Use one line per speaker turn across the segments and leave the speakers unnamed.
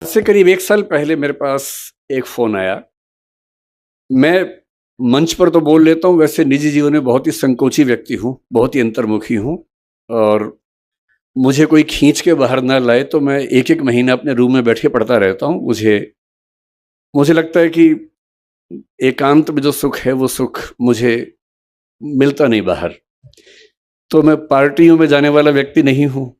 आज से करीब 1 साल पहले मेरे पास एक फ़ोन आया। मैं मंच पर तो बोल लेता हूँ, वैसे निजी जीवन में बहुत ही संकोची व्यक्ति हूँ, बहुत ही अंतर्मुखी हूँ और मुझे कोई खींच के बाहर ना लाए तो मैं 1-1 महीना अपने रूम में बैठ के पढ़ता रहता हूँ। मुझे मुझे लगता है कि एकांत में जो सुख है, वो सुख मुझे मिलता नहीं बाहर। तो मैं पार्टियों में जाने वाला व्यक्ति नहीं हूँ।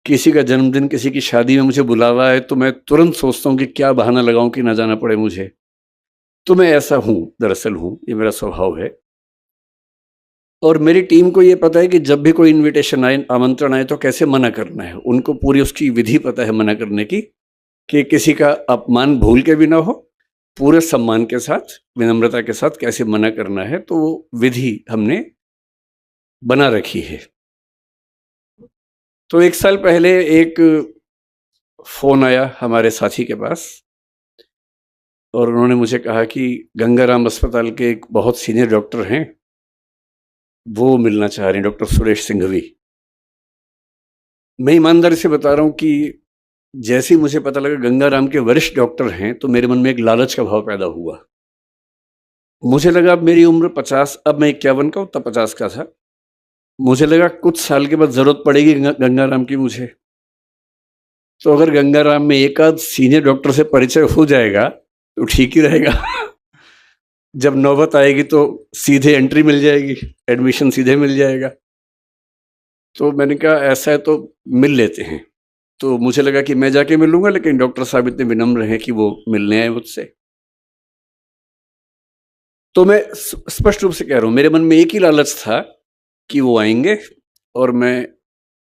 किसी का जन्मदिन, किसी की शादी में मुझे बुलावा है तो मैं तुरंत सोचता हूँ कि क्या बहाना लगाऊँ कि ना जाना पड़े मुझे। तो मैं ऐसा हूँ, दरअसल हूँ, ये मेरा स्वभाव है। और मेरी टीम को ये पता है कि जब भी कोई इन्विटेशन आए, आमंत्रण आए तो कैसे मना करना है। उनको पूरी उसकी विधि पता है मना करने की, कि किसी का अपमान भूल के भी ना हो, पूरे सम्मान के साथ, विनम्रता के साथ कैसे मना करना है, तो वो विधि हमने बना रखी है। तो 1 साल पहले एक फ़ोन आया हमारे साथी के पास और उन्होंने मुझे कहा कि गंगाराम अस्पताल के एक बहुत सीनियर डॉक्टर हैं, वो मिलना चाह रहे हैं, डॉक्टर सुरेश सिंघवी। मैं ईमानदारी से बता रहा हूँ कि जैसे ही मुझे पता लगा गंगाराम के वरिष्ठ डॉक्टर हैं, तो मेरे मन में एक लालच का भाव पैदा हुआ। मुझे लगा अब मेरी उम्र 50, अब मैं 51 का हूँ, तब 50 का था। मुझे लगा कुछ साल के बाद ज़रूरत पड़ेगी गंगाराम की मुझे। तो अगर गंगाराम में एक आध सीनियर डॉक्टर से परिचय हो जाएगा, तो ठीक ही रहेगा। जब नौबत आएगी तो सीधे एंट्री मिल जाएगी, एडमिशन सीधे मिल जाएगा। तो मैंने कहा ऐसा है तो मिल लेते हैं। तो मुझे लगा कि मैं जाके मिलूँगा, लेकिन डॉक्टर साहब इतने विनम्र हैं कि वो मिलने आए मुझसे। तो मैं स्पष्ट रूप से कह रहा हूँ, मेरे मन में एक ही लालच था कि वो आएँगे और मैं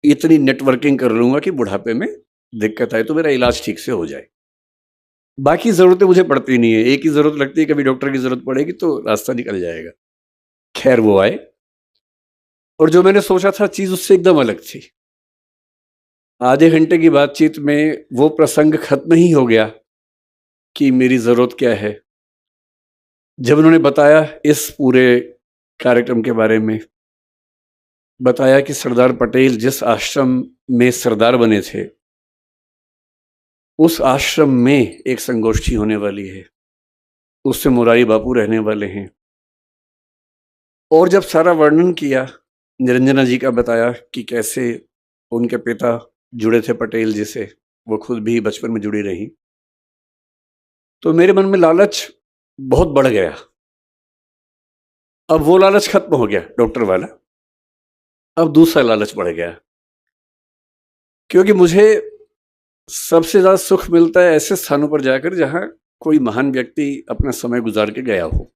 इतनी नेटवर्किंग कर लूँगा कि बुढ़ापे में दिक्कत आए तो मेरा इलाज ठीक से हो जाए। बाकी ज़रूरतें मुझे पड़ती नहीं है, एक ही ज़रूरत लगती है, कभी डॉक्टर की ज़रूरत पड़ेगी तो रास्ता निकल जाएगा। खैर वो आए और जो मैंने सोचा था चीज़ उससे एकदम अलग थी। आधे घंटे की बातचीत में वो प्रसंग खत्म ही हो गया कि मेरी ज़रूरत क्या है। जब उन्होंने बताया इस पूरे कार्यक्रम के बारे में, बताया कि सरदार पटेल जिस आश्रम में सरदार बने थे, उस आश्रम में एक संगोष्ठी होने वाली है, उससे मुरारी बापू रहने वाले हैं। और जब सारा वर्णन किया, निरंजना जी का बताया कि कैसे उनके पिता जुड़े थे पटेल जी से, वो खुद भी बचपन में जुड़ी रहीं, तो मेरे मन में लालच बहुत बढ़ गया। अब वो लालच खत्म हो गया डॉक्टर वाला, अब दूसरा लालच बढ़ गया, क्योंकि मुझे सबसे ज़्यादा सुख मिलता है ऐसे स्थानों पर जाकर जहाँ कोई महान व्यक्ति अपना समय गुजार के गया हो।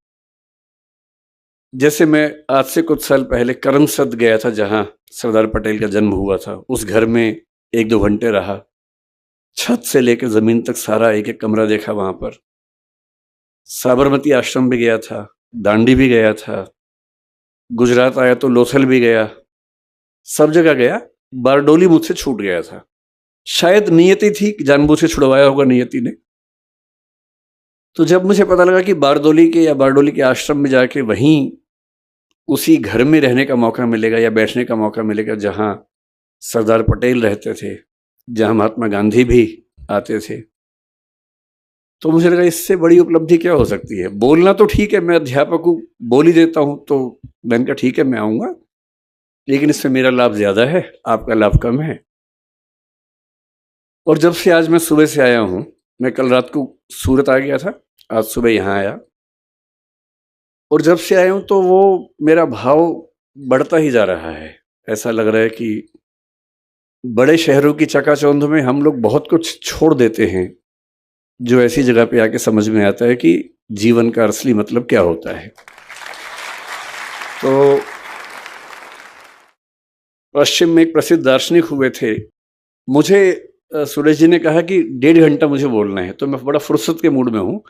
जैसे मैं आज से कुछ साल पहले करमसद गया था, जहाँ सरदार पटेल का जन्म हुआ था। उस घर में 1-2 घंटे रहा, छत से लेकर ज़मीन तक सारा एक-एक कमरा देखा वहाँ पर। साबरमती आश्रम भी गया था, दांडी भी गया था, गुजरात आया तो लोथल भी गया, सब जगह गया। बारडोली मुझसे छूट गया था। शायद नियति थी, जानबूझ के छुड़वाया होगा नियति ने। तो जब मुझे पता लगा कि बारडोली के या बारडोली के आश्रम में जाके वहीं उसी घर में रहने का मौका मिलेगा या बैठने का मौका मिलेगा जहाँ सरदार पटेल रहते थे, जहाँ महात्मा गांधी भी आते थे, तो मुझे लगा इससे बड़ी उपलब्धि क्या हो सकती है। बोलना तो ठीक है, मैं अध्यापक हूँ, बोल ही देता हूँ, तो मैंने कहा ठीक है मैं आऊँगा, लेकिन इसमें मेरा लाभ ज़्यादा है, आपका लाभ कम है। और जब से आज मैं सुबह से आया हूँ, मैं कल रात को सूरत आ गया था, आज सुबह यहाँ आया और जब से आया हूँ तो वो मेरा भाव बढ़ता ही जा रहा है। ऐसा लग रहा है कि बड़े शहरों की चकाचौंध में हम लोग बहुत कुछ छोड़ देते हैं, जो ऐसी जगह पे आके समझ में आता है कि जीवन का असली मतलब क्या होता है। तो पश्चिम में एक प्रसिद्ध दार्शनिक हुए थे, मुझे सुरेश जी ने कहा कि 1.5 घंटा मुझे बोलना है, तो मैं बड़ा फुर्सत के मूड में हूँ।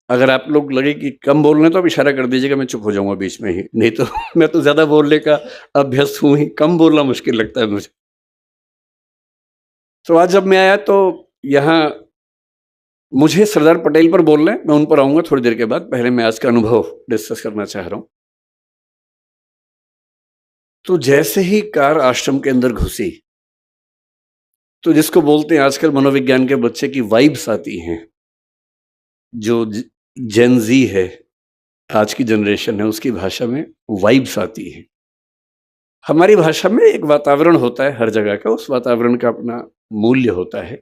अगर आप लोग लगे कि कम बोल रहे हैं तो आप इशारा कर दीजिएगा, मैं चुप हो जाऊँगा बीच में ही, नहीं तो मैं तो ज़्यादा बोलने का अभ्यस्त हूँ ही, कम बोलना मुश्किल लगता है मुझे। तो आज जब मैं आया तो यहाँ मुझे सरदार पटेल पर बोलना है, मैं उन पर आऊँगा थोड़ी देर के बाद, पहले मैं आज का अनुभव डिस्कस करना चाह रहा हूँ। तो जैसे ही कार आश्रम के अंदर घुसी, तो जिसको बोलते हैं आजकल मनोविज्ञान के बच्चे की वाइब्स आती हैं, जो जेन जी है, आज की जनरेशन है, उसकी भाषा में वाइब्स आती है। हमारी भाषा में एक वातावरण होता है हर जगह का, उस वातावरण का अपना मूल्य होता है,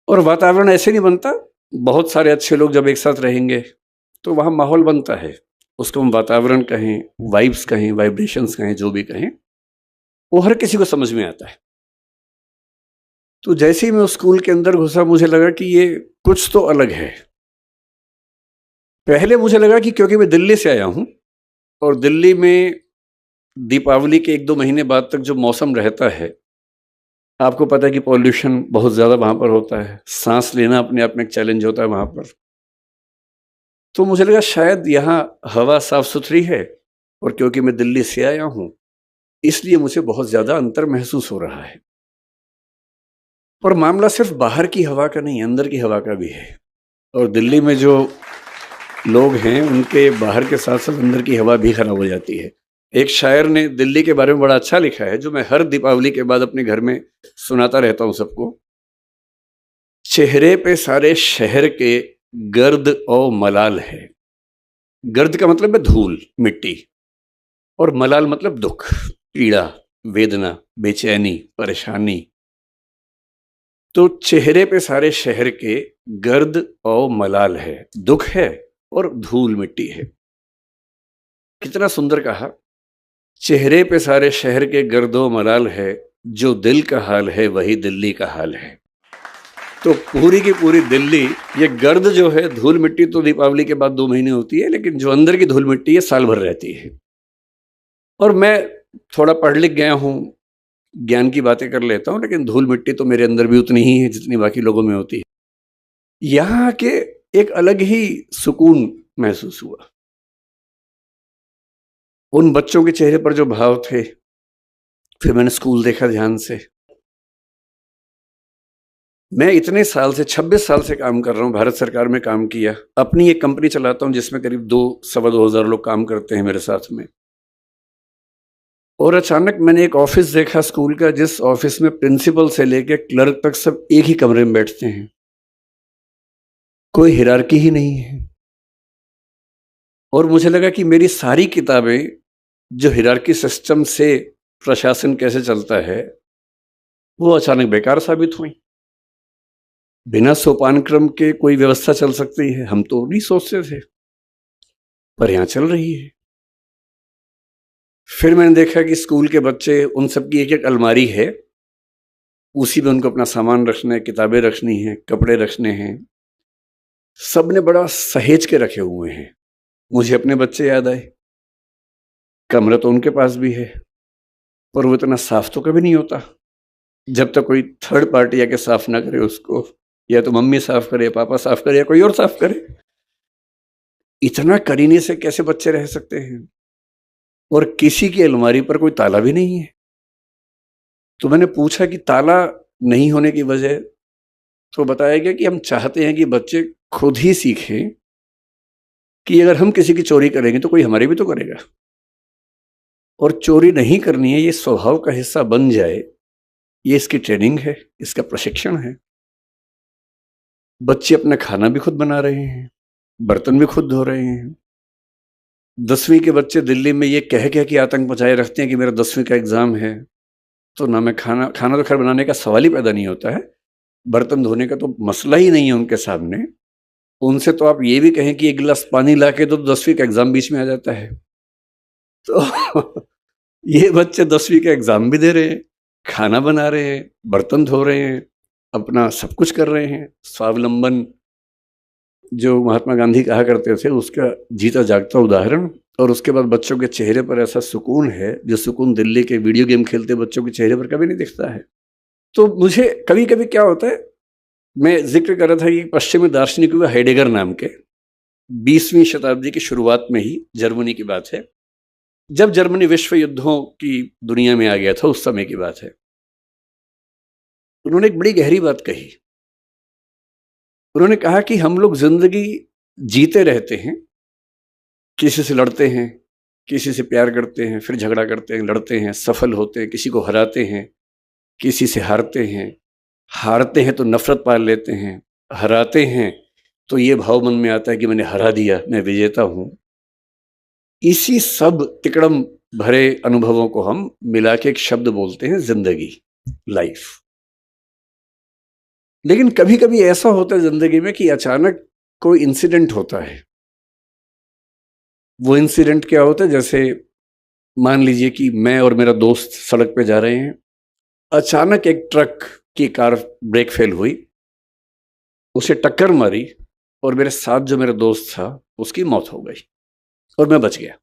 और वातावरण ऐसे नहीं बनता। बहुत सारे अच्छे लोग जब एक साथ रहेंगे तो वहाँ माहौल बनता है, उसको हम वातावरण कहें, वाइब्स कहें, वाइब्रेशंस कहें, जो भी कहें, वो हर किसी को समझ में आता है। तो जैसे ही मैं उस स्कूल के अंदर घुसा, मुझे लगा कि ये कुछ तो अलग है। पहले मुझे लगा कि क्योंकि मैं दिल्ली से आया हूँ, और दिल्ली में दीपावली के 1-2 महीने बाद तक जो मौसम रहता है, आपको पता है कि पॉल्यूशन बहुत ज़्यादा वहाँ पर होता है, सांस लेना अपने आप में एक चैलेंज होता है वहाँ पर। तो मुझे लगा शायद यहाँ हवा साफ सुथरी है, और क्योंकि मैं दिल्ली से आया हूँ इसलिए मुझे बहुत ज़्यादा अंतर महसूस हो रहा है। और मामला सिर्फ बाहर की हवा का नहीं, अंदर की हवा का भी है। और दिल्ली में जो लोग हैं उनके बाहर के साथ साथ अंदर की हवा भी खराब हो जाती है। एक शायर ने दिल्ली के बारे में बड़ा अच्छा लिखा है, जो मैं हर दीपावली के बाद अपने घर में सुनाता रहता हूँ सबको। चेहरे पे सारे शहर के गर्द और मलाल है। गर्द का मतलब है धूल, मिट्टी, और मलाल मतलब दुख, पीड़ा, वेदना, बेचैनी, परेशानी। तो चेहरे पे सारे शहर के गर्द और मलाल है, दुख है और धूल मिट्टी है। कितना सुंदर कहा। चेहरे पे सारे शहर के गर्द और मलाल है, जो दिल का हाल है वही दिल्ली का हाल है। तो पूरी की पूरी दिल्ली, ये गर्द जो है, धूल मिट्टी, तो दीपावली के बाद 2 महीने होती है, लेकिन जो अंदर की धूल मिट्टी है साल भर रहती है। और मैं थोड़ा पढ़ लिख गया हूँ, ज्ञान की बातें कर लेता हूँ, लेकिन धूल मिट्टी तो मेरे अंदर भी उतनी ही है जितनी बाकी लोगों में होती है। यहाँ के एक अलग ही सुकून महसूस हुआ। उन बच्चों के चेहरे पर जो भाव थे, फिर मैंने स्कूल देखा ध्यान से। मैं इतने साल से, 26 साल से काम कर रहा हूँ, भारत सरकार में काम किया, अपनी एक कंपनी चलाता हूँ जिसमें करीब 2-2.25 हज़ार लोग काम करते हैं मेरे साथ में। और अचानक मैंने एक ऑफिस देखा स्कूल का, जिस ऑफिस में प्रिंसिपल से लेकर क्लर्क तक सब एक ही कमरे में बैठते हैं, कोई हिरार्की ही नहीं है। और मुझे लगा कि मेरी सारी किताबें जो हिरार्की सिस्टम से प्रशासन कैसे चलता है, वो अचानक बेकार साबित हुई। बिना सोपान क्रम के कोई व्यवस्था चल सकती है, हम तो नहीं सोचते थे, पर यहाँ चल रही है। फिर मैंने देखा कि स्कूल के बच्चे, उन सबकी एक एक अलमारी है, उसी में उनको अपना सामान रखना है, किताबें रखनी है, कपड़े रखने हैं, सब ने बड़ा सहेज के रखे हुए हैं। मुझे अपने बच्चे याद आए। कमरा तो उनके पास भी है, पर वो इतना साफ तो कभी नहीं होता जब तक कोई थर्ड पार्टी आके साफ ना करे उसको। या तो मम्मी साफ करे, पापा साफ करे, या कोई और साफ करे। इतना करीने से कैसे बच्चे रह सकते हैं? और किसी की अलमारी पर कोई ताला भी नहीं है। तो मैंने पूछा कि ताला नहीं होने की वजह, तो बताया गया कि हम चाहते हैं कि बच्चे खुद ही सीखें कि अगर हम किसी की चोरी करेंगे तो कोई हमारी भी तो करेगा, और चोरी नहीं करनी है, ये स्वभाव का हिस्सा बन जाए। ये इसकी ट्रेनिंग है, इसका प्रशिक्षण है। बच्चे अपना खाना भी खुद बना रहे हैं, बर्तन भी खुद धो रहे हैं। 10वीं के बच्चे दिल्ली में ये कह के आतंक मचाए रखते हैं कि मेरा 10वीं का एग्जाम है, तो ना मैं खाना तो खैर बनाने का सवाल ही पैदा नहीं होता है, बर्तन धोने का तो मसला ही नहीं है उनके सामने। उनसे तो आप ये भी कहें कि 1 गिलास पानी ला के, तो 10वीं का एग्जाम बीच में आ जाता है। तो ये बच्चे 10वीं का एग्जाम भी दे रहे हैं, खाना बना रहे हैं, बर्तन धो रहे हैं, अपना सब कुछ कर रहे हैं। स्वावलंबन, जो महात्मा गांधी कहा करते थे, उसका जीता जागता उदाहरण। और उसके बाद बच्चों के चेहरे पर ऐसा सुकून है, जो सुकून दिल्ली के वीडियो गेम खेलते बच्चों के चेहरे पर कभी नहीं दिखता है। तो मुझे कभी कभी क्या होता है, मैं जिक्र कर रहा था कि पश्चिमी दार्शनिक हुआ हेडेगर नाम के, 20वीं शताब्दी की शुरुआत में ही, जर्मनी की बात है, जब जर्मनी विश्व युद्धों की दुनिया में आ गया था, उस समय की बात है। उन्होंने एक बड़ी गहरी बात कही। उन्होंने कहा कि हम लोग जिंदगी जीते रहते हैं, किसी से लड़ते हैं, किसी से प्यार करते हैं, फिर झगड़ा करते हैं, लड़ते हैं, सफल होते हैं, किसी को हराते हैं, किसी से हारते हैं तो नफरत पाल लेते हैं, हराते हैं तो ये भाव मन में आता है कि मैंने हरा दिया, मैं विजेता हूं। इसी सब तिकड़म भरे अनुभवों को हम मिला के एक शब्द बोलते हैं जिंदगी, लाइफ। लेकिन कभी कभी ऐसा होता है जिंदगी में कि अचानक कोई इंसिडेंट होता है। वो इंसिडेंट क्या होता है, जैसे मान लीजिए कि मैं और मेरा दोस्त सड़क पे जा रहे हैं, अचानक एक ट्रक की कार ब्रेक फेल हुई, उसे टक्कर मारी और मेरे साथ जो मेरा दोस्त था उसकी मौत हो गई और मैं बच गया।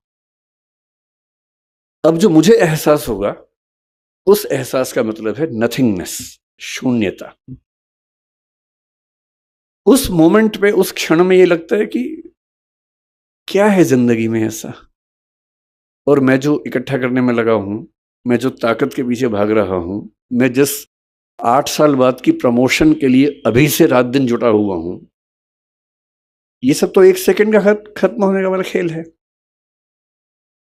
अब जो मुझे एहसास होगा, उस एहसास का मतलब है नथिंगनेस, शून्यता। उस मोमेंट पे, उस क्षण में ये लगता है कि क्या है जिंदगी में ऐसा, और मैं जो इकट्ठा करने में लगा हूं, मैं जो ताकत के पीछे भाग रहा हूं, मैं जिस 8 साल बाद की प्रमोशन के लिए अभी से रात दिन जुटा हुआ हूं, ये सब तो 1 सेकंड का खत्म होने का वाला खेल है।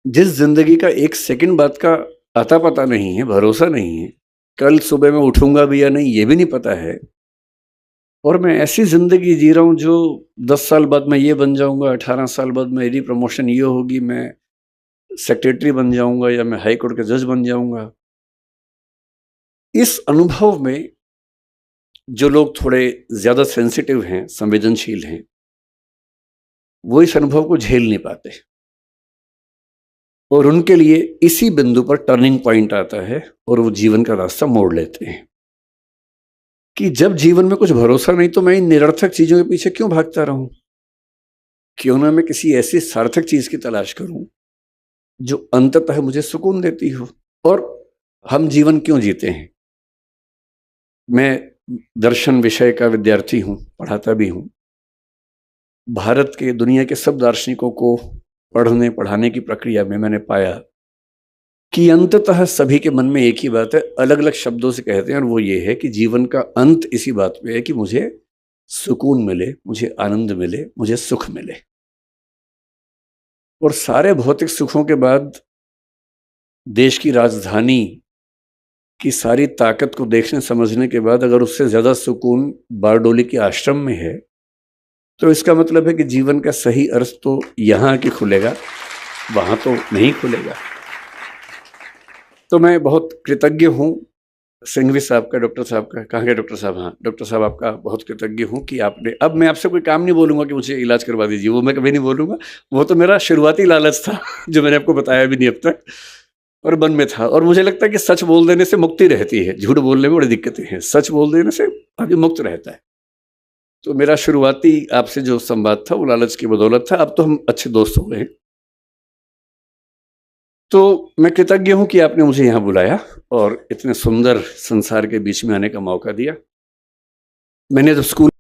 जिस जिंदगी का 1 सेकंड बाद का अता पता नहीं है, भरोसा नहीं है, कल सुबह मैं उठूंगा भी या नहीं ये भी नहीं पता है, और मैं ऐसी जिंदगी जी रहा हूं जो 10 साल बाद मैं ये बन जाऊंगा, 18 साल बाद मेरी प्रमोशन ये होगी, मैं सेक्रेटरी बन जाऊंगा या मैं हाई कोर्ट के जज बन जाऊंगा। इस अनुभव में जो लोग थोड़े ज्यादा सेंसिटिव हैं, संवेदनशील हैं, वो इस अनुभव को झेल नहीं पाते, और उनके लिए इसी बिंदु पर टर्निंग पॉइंट आता है और वो जीवन का रास्ता मोड़ लेते हैं कि जब जीवन में कुछ भरोसा नहीं तो मैं इन निरर्थक चीजों के पीछे क्यों भागता रहूं, क्यों ना मैं किसी ऐसी सार्थक चीज की तलाश करूं जो अंततः मुझे सुकून देती हो। और हम जीवन क्यों जीते हैं? मैं दर्शन विषय का विद्यार्थी हूं, पढ़ाता भी हूं। भारत के, दुनिया के सब दार्शनिकों को पढ़ने पढ़ाने की प्रक्रिया में मैंने पाया कि अंततः सभी के मन में एक ही बात है, अलग अलग शब्दों से कहते हैं, और वो ये है कि जीवन का अंत इसी बात पे है कि मुझे सुकून मिले, मुझे आनंद मिले, मुझे सुख मिले। और सारे भौतिक सुखों के बाद, देश की राजधानी की सारी ताकत को देखने समझने के बाद, अगर उससे ज्यादा सुकून बारडोली के आश्रम में है, तो इसका मतलब है कि जीवन का सही अर्थ तो यहां आके खुलेगा, वहां तो नहीं खुलेगा। तो मैं बहुत कृतज्ञ हूं सिंघवी साहब का, डॉक्टर साहब का, कहाँ गए डॉक्टर साहब? हाँ, डॉक्टर साहब आपका बहुत कृतज्ञ हूं कि आपने, अब मैं आपसे कोई काम नहीं बोलूंगा कि मुझे इलाज करवा दीजिए, वो मैं कभी नहीं बोलूंगा। वो तो मेरा शुरुआती लालच था जो मैंने आपको बताया भी नहीं अब तक, और मन में था। और मुझे लगता है कि सच बोल देने से मुक्ति रहती है, झूठ बोलने में बड़ी दिक्कतें हैं, सच बोल देने से आदमी मुक्त रहता है। तो मेरा शुरुआती आपसे जो संवाद था वो लालच की बदौलत था, अब तो हम अच्छे दोस्त हो गए। तो मैं कृतज्ञ हूं कि आपने मुझे यहाँ बुलाया और इतने सुंदर संसार के बीच में आने का मौका दिया। मैंने जब स्कूल